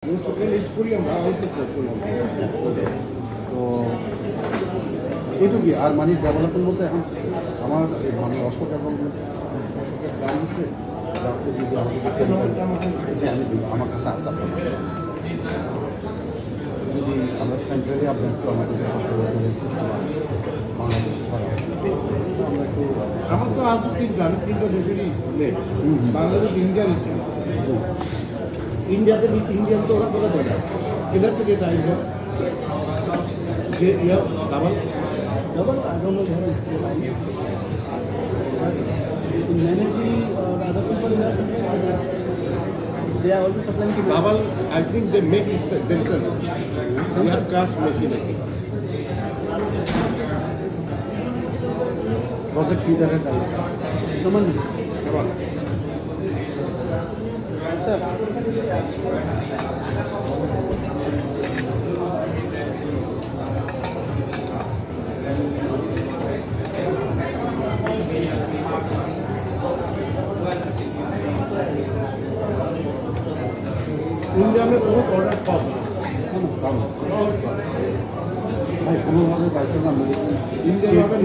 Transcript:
তো এইটুকুই আর মানে ডেভেলপমেন্ট বলতে এখন আমার মানে অশোক এবং অশোকের দাম দিচ্ছে যদি আমি দিব আমার কাছে আসা যদি আমরা সেন্ট্রালি আপনার আমাদের বাংলাদেশ আমরা একটু আমার তো আজ তিনটা দেশেরই বাংলাদেশ ইন্ডিয়ার इंडिया तो थोड़ा बड़ा किधर से देता है इंडिया ये double double I don't know मैंने भी other people they are also supplying to double. I think they make it themselves. We have craft machine making. Project leader है समझ double. Sir. इंडिया में बहुत ऑर्डर कम भाई come India में